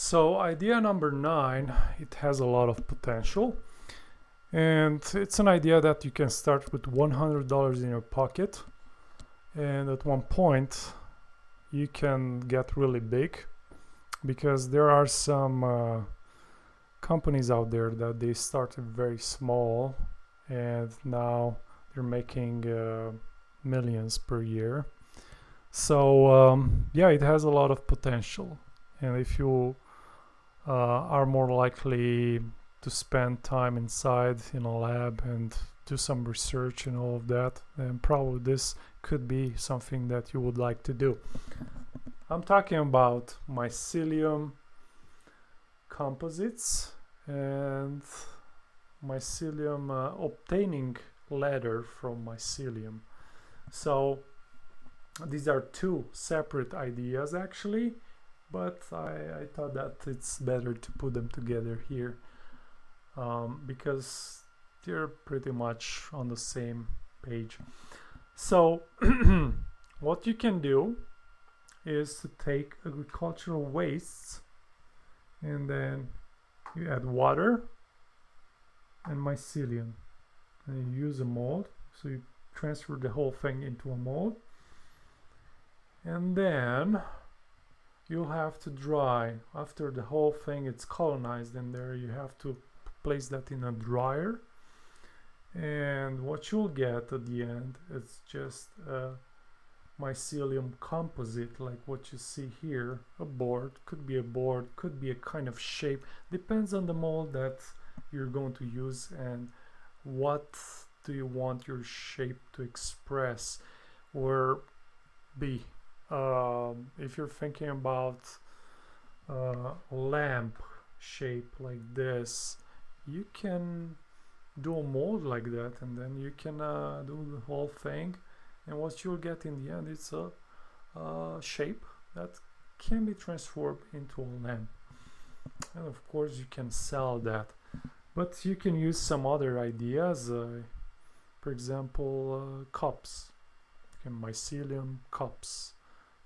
So idea number 9, it has a lot of potential, and it's an idea that you can start with $100 in your pocket, and at one point you can get really big, because there are some companies out there that they started very small and now they're making millions per year. So yeah, it has a lot of potential, and if you are more likely to spend time inside in a lab and do some research and all of that, then probably this could be something that you would like to do. I'm talking about Mycelium Composites and Mycelium obtaining leather from Mycelium. So these are two separate ideas actually, but I thought that it's better to put them together here because they're pretty much on the same page. So what you can do is to take agricultural wastes and then you add water and mycelium, and you use a mold, so you transfer the whole thing into a mold, and then you'll have to dry. After the whole thing it's colonized in there, you have to place that in a dryer, and what you'll get at the end is just a mycelium composite, like what you see here. A board, could be a kind of shape, depends on the mold that you're going to use and what do you want your shape to express or be. If you're thinking about a lamp shape like this, you can do a mold like that, and then you can do the whole thing, and what you'll get in the end is a shape that can be transformed into a lamp. And of course you can sell that, but you can use some other ideas, for example cups. Mycelium cups.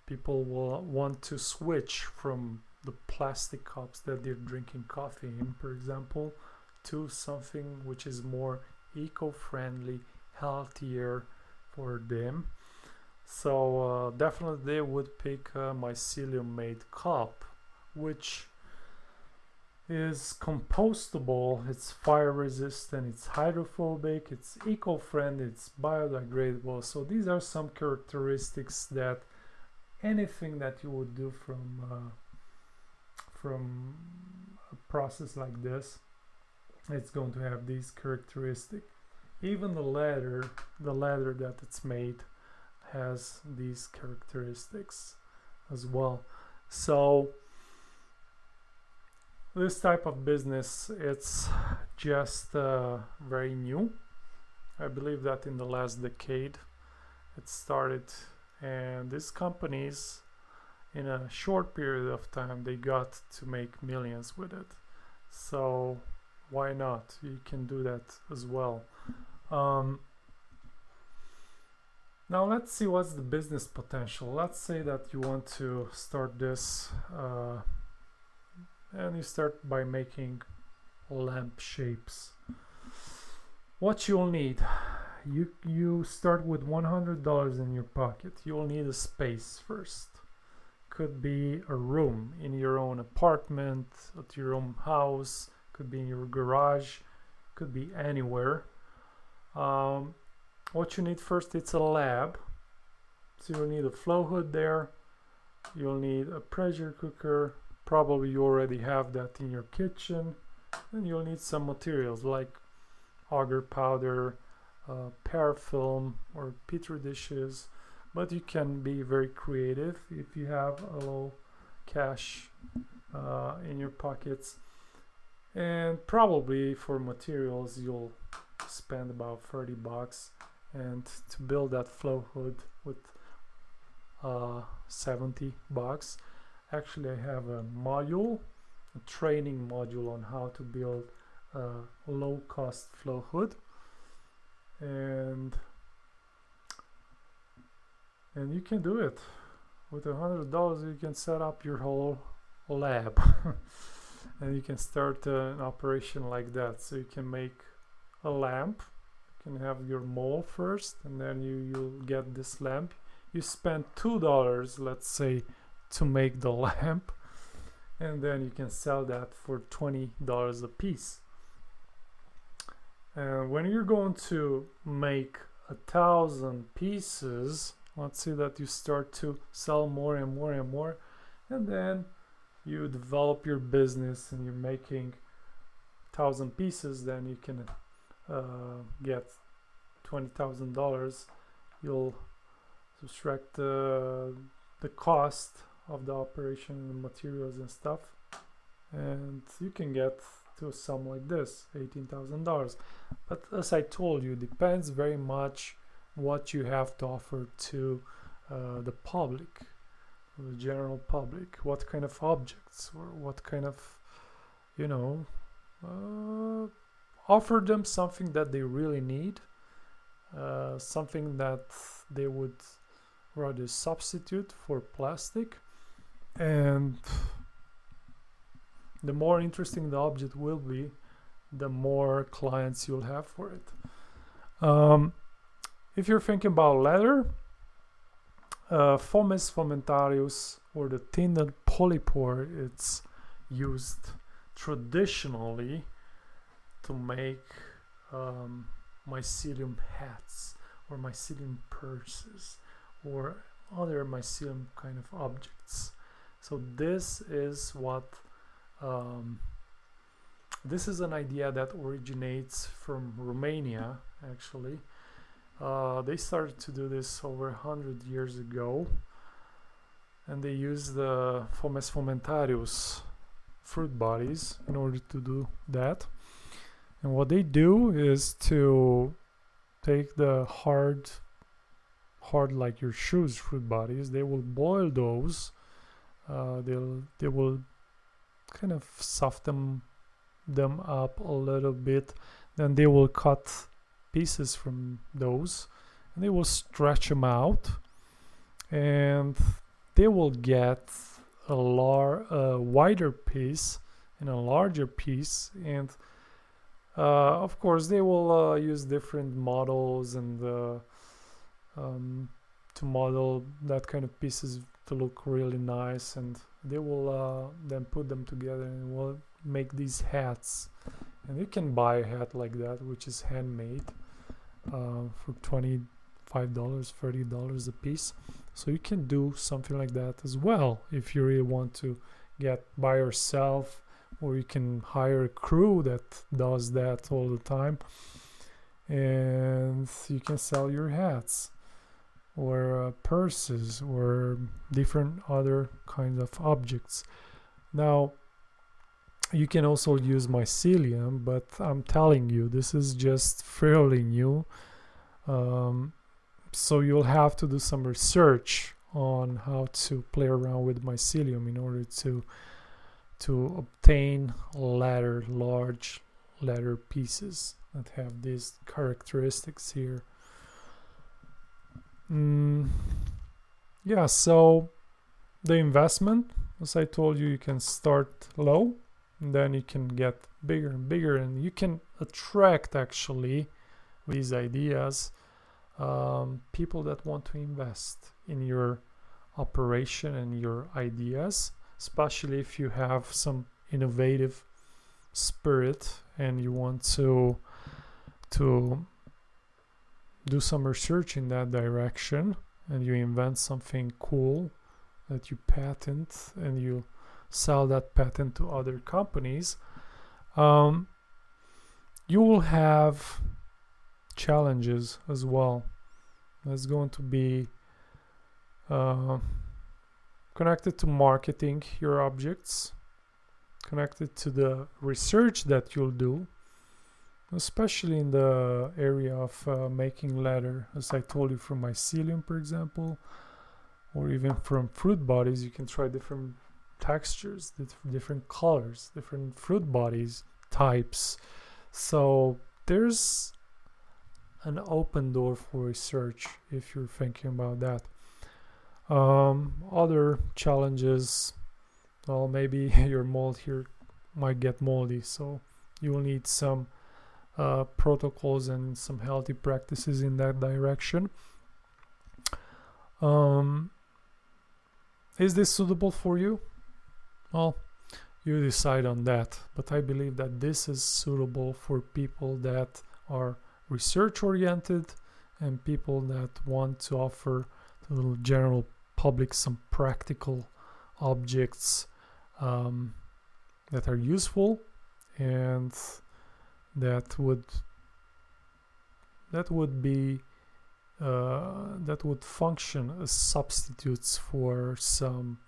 People will want to switch from the plastic cups that they're drinking coffee in, for example, to something which is more eco-friendly, healthier for them. So definitely they would pick a mycelium made cup, which is compostable, it's fire resistant, it's hydrophobic, it's eco-friendly, it's biodegradable. So these are some characteristics that anything that you would do from a process like this, it's going to have these characteristics. Even the leather that it's made has these characteristics as well. So this type of business, it's just very new. I believe that in the last decade it started, and these companies in a short period of time they got to make millions with it. So why not? You can do that as well. Now let's see what's the business potential. Let's say that you want to start this and you start by making lamp shapes. What you'll need, you start with $100 in your pocket. You'll need a space first. Could be a room in your own apartment, at your own house, could be in your garage, could be anywhere. What you need first, it's a lab. So you'll need a flow hood there, you'll need a pressure cooker, probably you already have that in your kitchen, and you'll need some materials like agar powder, parafilm, or petri dishes. But you can be very creative if you have a little cash in your pockets. And probably for materials you'll spend about $30, and to build that flow hood with $70. Actually, I have a module, a training module on how to build a low-cost flow hood, and you can do it with $100. You can set up your whole lab. And you can start an operation like that. So you can make a lamp. You can have your mold first, and then you'll get this lamp. You spend $2, let's say, to make the lamp, and then you can sell that for $20 a piece. And when you're going to make 1,000 pieces, let's say that you start to sell more and more and more, and then you develop your business and you're making 1,000 pieces, then you can get $20,000. You'll subtract the cost of the operation and the materials and stuff, and you can get to a sum like this, $18,000. But as I told you, depends very much what you have to offer to the public, the general public, what kind of objects, or what kind of, you know, offer them something that they really need, something that they would rather substitute for plastic. And the more interesting the object will be, the more clients you'll have for it. If you're thinking about leather, Fomes fomentarius, or the tinned polypore, it's used traditionally to make mycelium hats or mycelium purses or other mycelium kind of objects. So this is what this is an idea that originates from Romania, actually. They started to do this over 100 years ago, and they used the Fomes fomentarius fruit bodies in order to do that. And what they do is to take the hard like your shoes fruit bodies. They will boil those. They will kind of soften them up a little bit. Then they will cut pieces from those, and they will stretch them out, and they will get a wider piece and a larger piece. And of course they will use different models and to model that kind of pieces to look really nice, and they will then put them together and will make these hats. And you can buy a hat like that, which is handmade, for $25, $30 a piece. So you can do something like that as well if you really want to get by yourself, or you can hire a crew that does that all the time, and you can sell your hats or purses or different other kinds of objects. Now you can also use mycelium, but I'm telling you, this is just fairly new, so you'll have to do some research on how to play around with mycelium in order to obtain large leather pieces that have these characteristics here. Yeah, so the investment, as I told you, you can start low, and then you can get bigger and bigger, and you can attract, actually, with these ideas, people that want to invest in your operation and your ideas, especially if you have some innovative spirit and you want to do some research in that direction, and you invent something cool that you patent and you sell that patent to other companies. You will have challenges as well. That's going to be connected to marketing your objects, connected to the research that you'll do, especially in the area of making leather, as I told you, from mycelium, for example, or even from fruit bodies. You can try different textures, different colors, different fruit bodies types. So there's an open door for research if you're thinking about that. Other challenges well, maybe your mold here might get moldy, so you will need some protocols and some healthy practices in that direction. Is this suitable for you? Well, you decide on that, but I believe that this is suitable for people that are research oriented and people that want to offer to the general public some practical objects that are useful and that would function as substitutes for some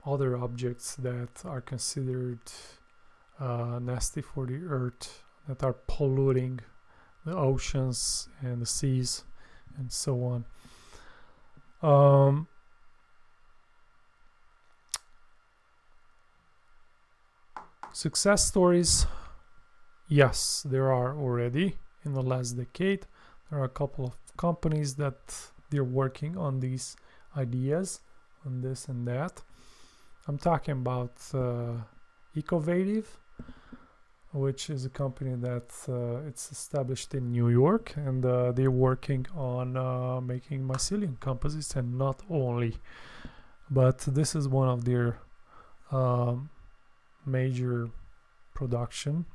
other objects that are considered nasty for the earth, that are polluting the oceans and the seas and so on. Success stories, yes, there are already in the last decade. There are a couple of companies that they're working on these ideas, on this and that. I'm talking about Ecovative, which is a company that it's established in New York, and they're working on making Mycelium Composites, and not only, but this is one of their major production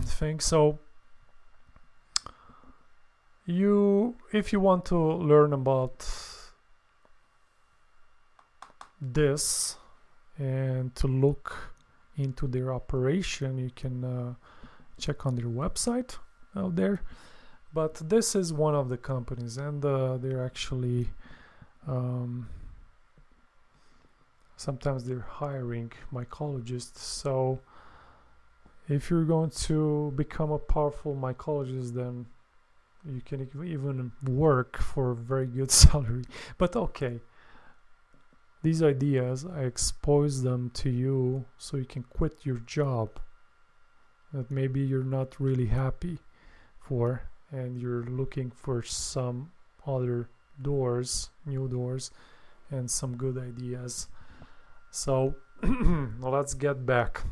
things. So if you want to learn about this and to look into their operation, you can check on their website out there. But this is one of the companies, and they're actually sometimes they're hiring mycologists. So if you're going to become a powerful mycologist, then you can even work for a very good salary. But okay, these ideas, I expose them to you so you can quit your job that maybe you're not really happy for, and you're looking for some other doors, new doors, and some good ideas. So let's get back.